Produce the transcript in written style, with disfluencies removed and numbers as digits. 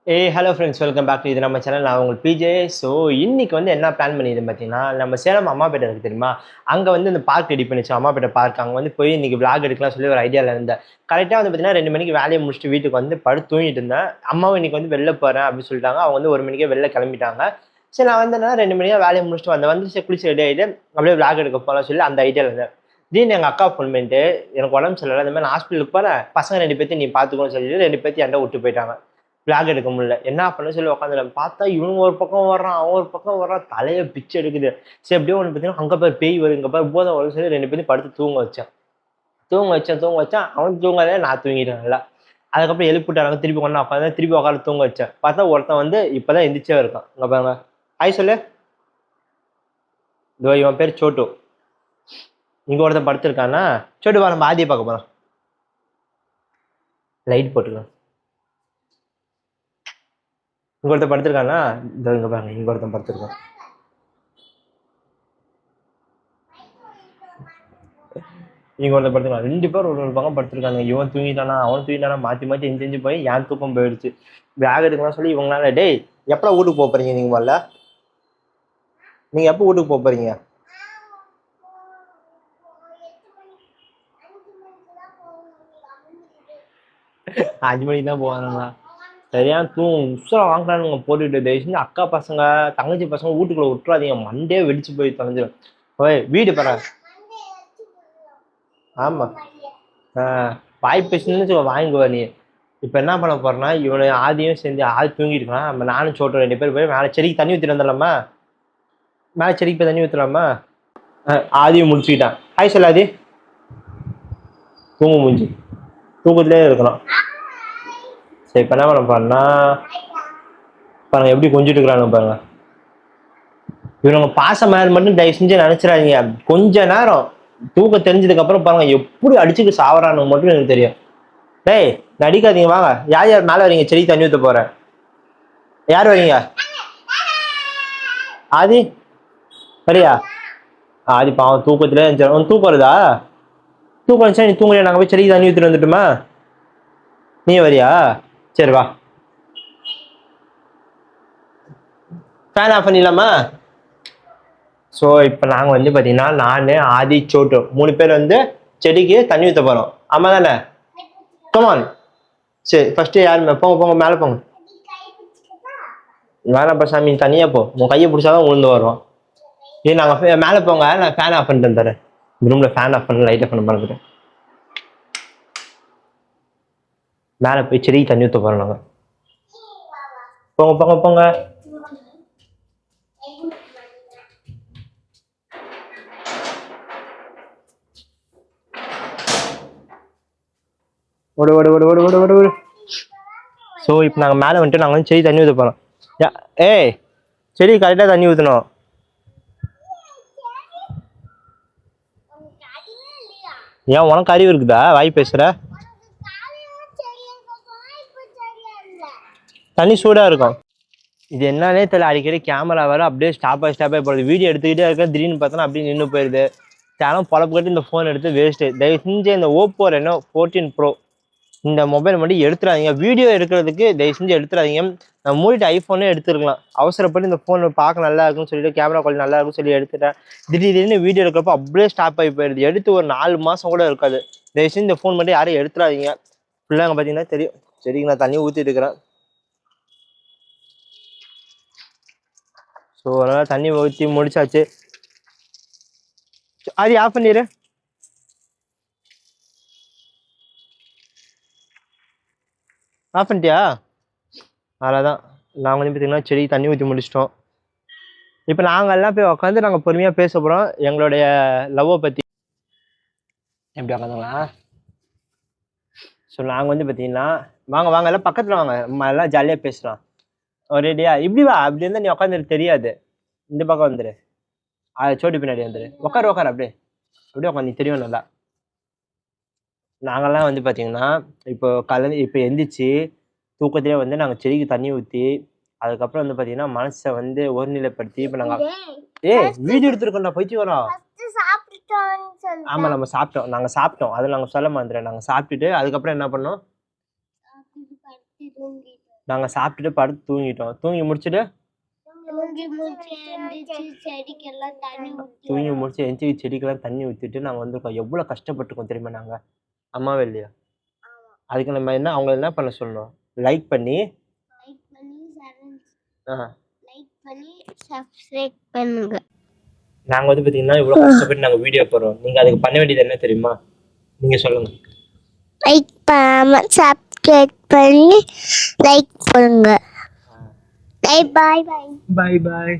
Hello friends, welcome back to இது நம்ம channel. நான் உங்கள் பிஜே. ஸோ இன்னைக்கு வந்து என்ன பிளான் பண்ணியிருந்தேன் பார்த்தீங்கன்னா, நம்ம சேலம் அம்மாபேட்டை இருக்குது தெரியுமா? அங்கே வந்து இந்த பார்க் ரெடி பண்ணிச்சு, அம்மாபேட்டை பார்க். அங்கே வந்து போய் இன்னைக்கு விளாக் எடுக்கலாம் சொல்லி ஒரு ஐடியாவில் இருந்தேன். கரெக்டாக வந்து பார்த்தீங்கன்னா 2 மணிக்கு வேலையை முடிச்சுட்டு வீட்டுக்கு வந்து படுத்து தூங்கிட்டு இருந்தேன். அம்மாவும் இன்னைக்கு வந்து வெளில போகிறேன் அப்படின்னு சொல்லிட்டாங்க. அவங்க வந்து 1 மணிக்கே வெளில கிளம்பிட்டாங்க. சரி, நான் வந்தேன்னா 2 மணியாக வேலையை முடிச்சுட்டு வந்து சரி குளிச்சு ரெடி ஆகிட்டு அப்படியே விளாக் எடுக்க போகலாம் சொல்லி அந்த ஐடியாவில் இருந்தேன். திடீர்னு எங்கள் அக்கா ஃபோன் பண்ணிட்டு, எனக்கு உடம்பு சரியில்லை, இந்த மாதிரி நான் ஹாஸ்பிட்டலுக்கு போகிறேன், பசங்க 2 பேர்த்தையும் நீ பார்த்துக்கோன்னு சொல்லிட்டு 2 பேர்த்தையும் என்கிட்ட விட்டு போயிட்டாங்க. பிளாக் எடுக்க முடியல. என்ன பண்ண சொல்லி உட்காந்துல பார்த்தா இவங்க ஒரு பக்கம் வர்றான், அவன் ஒரு பக்கம் வர்றான், தலையை பிச்சு எடுக்குது. சரி எப்படியோ ஒன்று பார்த்தீங்கன்னா அங்கே பேர் பேய் வரும், இங்கே பேர் போதை வரும் சொல்லி 2 பேரும் படுத்து தூங்க வச்சேன். அவன் தூங்காதே, நான் தூங்கிட்டேன் நல்லா. அதுக்கப்புறம் எழுப்பிட்டாங்க, திருப்பி கொண்டா உட்காந்து திருப்பி உட்காந்து தூங்க வச்சேன். பார்த்தா ஒருத்தன் வந்து இப்போதான் எந்திரிச்சே இருக்கான். இங்கே பாருங்க, ஹாய் சொல்லு. இதோ இவன் பேர் சோட்டு. இங்கே ஒருத்தன் படுத்திருக்கானா, சோட்டு வா நம்ம ஆதியை பார்க்க போகிறோம். லைட் போட்டுக்கலாம். இங்க ஒருத்தன் படுத்திருக்கானா, இதோ இங்க பாருங்க, இங்க ஒருத்தன் படுத்திருக்கான். இங்க ஒருத்தன் படுத்திருக்கான். 2 பேர் ஒரு பக்கம் படுத்திருக்காங்க. இவன் தூங்கிட்டானா அவன் தூங்கிட்டானா மாத்தி மாத்தி எஞ்சி போய் என் தூக்கம் போயிடுச்சு. பேக் எடுக்கலாம் சொல்லி இவங்களால, டேய் எப்படா வீட்டுக்கு போக போறீங்க நீங்க? வரல, நீங்க எப்போ வீட்டுக்கு போக போறீங்க? 5 மணிக்கு தான் போவானுங்களா? சரியான உசுரம் வாங்குறானுங்க போட்டுட்டு. தயவு செஞ்சு அக்கா பசங்க தங்கச்சி பசங்க வீட்டுக்குள்ள விட்டுறாதீங்க, மண்டே வெடிச்சு போய் தொலைஞ்சிடும். ஓய் வீடு பாரு. ஆமா. வாய் பேசுன்னு வாங்கிக்குவா நீ. இப்ப என்ன பண்ண போறேன்னா, இவனை ஆதியும் சேர்ந்து ஆதி தூங்கிருக்கான், நம்ம நானும் சோட்டும் 2 பேர் போய் மேலே செடிக்கு தண்ணி ஊற்றிட்டு வந்துடலாமா? மேலே செடிக்கு போய் தண்ணி ஊற்றலாமா? ஆதியும் முடிச்சுக்கிட்டான். ஹாய் சொல்லாதி. தூங்க முடிஞ்சு தூக்கத்திலே இருக்கலாம். சரி இப்ப என்ன பண்ண போறேன்னா, பாருங்க எப்படி கொஞ்சிட்டு இருக்கிறாங்க பாருங்க. இவனுங்க பாசம் மேல மட்டும் தயவு செஞ்சு நினைச்சிடாதீங்க. கொஞ்ச நேரம் தூக்க தெரிஞ்சதுக்கு அப்புறம் பாருங்க எப்படி அடிச்சுட்டு சாவறானு மட்டும் எனக்கு தெரியும். டேய் நடிக்காதீங்க, வாங்க. யார் யார் மேல வரீங்க? செடி தண்ணி ஊத்த போறேன். யார் வரீங்க? ஆதி வரியா? ஆதி பாவம் தூக்கத்துல இருந்துச்சு. தூக்கம் வருதா? தூக்கம் வந்துச்சா நீ தூங்கலையா? நாங்க போய் செடிக்கு தண்ணி ஊத்திட்டு வந்துட்டுமா? நீ வரியா? சரி வா. ஃபேன் ஆஃப் பண்ணிடலாமா? ஸோ இப்போ நாங்கள் வந்து பார்த்தீங்கன்னா நான் ஆதி சோட்டு 3 பேர் வந்து செடிக்கு தண்ணி ஊற்ற போகிறோம். ஆமாம் தானே? கமான். சரி ஃபர்ஸ்ட்டு யார் போங்க போங்க மேலே போங்க. வேணாப்பா சாமி, தனியாக போ. உன் கையை பிடிச்சாதான் உளுந்து வருவோம். ஏ நாங்கள் மேலே போங்க, நான் ஃபேன் ஆஃப் பண்ணிட்டு தரேன். இந்த ரூமில் ஃபேன் ஆஃப் பண்ண லைட் ஆஃப் பண்ண பார்த்துட்டேன். மேலே போய் செடிக்கு தண்ணி ஊற்ற போகிறோம் நாங்கள். போங்க போங்க போங்க. ஓடு ஓடு ஓடு ஓடு ஓடு ஓடு ஓடு. ஸோ இப்போ நாங்கள் மேலே வந்துட்டு நாங்கள் வந்து செடி தண்ணி ஊற்ற போகிறோம். ஏய் செடி கரெக்டாக தண்ணி ஊற்றணும். ஏன் உனக்கு அறிவு இருக்குதா? வாய் பேசுகிற. தண்ணி சூடாக இருக்கும். இது என்னன்னே தெரியல, அடிக்கடி கேமரா வர அப்படியே ஸ்டாப்பாக போடுது. வீடியோ எடுத்துக்கிட்டே இருக்க, திடீர்னு பார்த்தோன்னா அப்படியே நின்று போயிடுது. சேனல் பொழப்பு கட்டி இந்த ஃபோன் எடுத்து வேஸ்ட்டு. தயவு செஞ்சு இந்த ஓப்போ ரெனோ 14 ப்ரோ இந்த மொபைல் மட்டும் எடுத்துடாதீங்க. வீடியோ எடுக்கிறதுக்கு தயவு செஞ்சு எடுத்துடாதீங்க. நான் மூடிட்டு ஐஃபோனே எடுத்துருக்கலாம். அவசரப்பட்டு இந்த ஃபோன் பார்க்க நல்லா இருக்குன்னு சொல்லிட்டு, கேமரா குவாலிட்டி நல்லா இருக்குன்னு சொல்லி எடுத்துட்டேன். திடீர்னு வீடியோ எடுக்கிறப்ப அப்படியே ஸ்டாப் ஆகி போயிடுது. எடுத்து ஒரு 4 மாதம் கூட இருக்காது. தயவு செஞ்சு இந்த ஃபோன் மட்டும் யாரும் எடுத்துடாதீங்க. ஃபுல்லாக பார்த்தீங்கன்னா தெரியும். சரிங்க, நான் தண்ணி ஊற்றிட்டு இருக்கிறேன். ஸோ அதனால் தண்ணி ஊற்றி முடிச்சாச்சு. அது ஆஃப் பண்ணிடு. ஆஃப் பண்ணிட்டியா? அதான் நாங்கள் வந்து பார்த்தீங்கன்னா செடி தண்ணி ஊற்றி முடிச்சிட்டோம். இப்போ நாங்கள் எல்லாம் போய் உட்காந்து நாங்கள் பொறுமையாக பேச போகிறோம் எங்களுடைய லவ்வை பற்றி. எப்படி உட்காந்துங்களா? ஸோ நாங்கள் வந்து பார்த்தீங்கன்னா வாங்க வாங்க எல்லாம் பக்கத்தில் வாங்க, நம்ம எல்லாம் ஜாலியாக பேசலாம். ஒரேடியா இப்படி வா. அப்படி இருந்தால் நீ உட்காந்துட்டு தெரியாது. இந்த பக்கம் வந்துடு. சோட்டு பின்னாடி வந்துடு. உட்காரு அப்படியே அப்படியே உட்காந்து நீ தெரியும் நல்லா. நாங்கள்லாம் வந்து பார்த்தீங்கன்னா இப்போ எந்திரிச்சு தூக்கத்திலே வந்து நாங்கள் செடிக்கு தண்ணி ஊற்றி, அதுக்கப்புறம் வந்து பார்த்தீங்கன்னா மனசை வந்து ஒருநிலைப்படுத்தி இப்போ நாங்கள் வீடியோ எடுத்துருக்கோம். போயிட்டு வரோம். ஆமாம் நம்ம சாப்பிட்டோம். நாங்கள் சாப்பிட்டோம், அதை நாங்கள் சொல்ல மாட்டேன். நாங்கள் சாப்பிட்டுட்டு அதுக்கப்புறம் என்ன பண்ணோம்? நாங்கள் சாப்பிட்டுட்டு படுத்து தூங்கிட்டோம். தூங்கி முடிச்சுட்டு செடிக்கெல்லாம் தண்ணி தூங்கி முடிச்சு எந்திரி செடிக்கெல்லாம் தண்ணி ஊற்றிட்டு நாங்கள் வந்திருக்கோம். எவ்வளோ கஷ்டப்பட்டுருக்கோம் தெரியுமா நாங்கள்? அம்மாவே இல்லையா? அதுக்கு நம்ம என்ன அவங்கள என்ன பண்ண சொல்லணும்? லைக் பண்ணி சப்ஸ்கிரைப் பண்ணுங்க. நாங்கள் வந்து பார்த்தீங்கன்னா இவ்வளோ கஷ்டப்பட்டு நாங்கள் வீடியோ போடுறோம். நீங்கள் அதுக்கு பண்ண வேண்டியது என்ன தெரியுமா? நீங்கள் சொல்லுங்கள். லைக் பண்ணாம சப்ஸ்கிரைப் பண்ணி லைக் பண்ணுங்க. பாய் பாய். பாய் பாய்.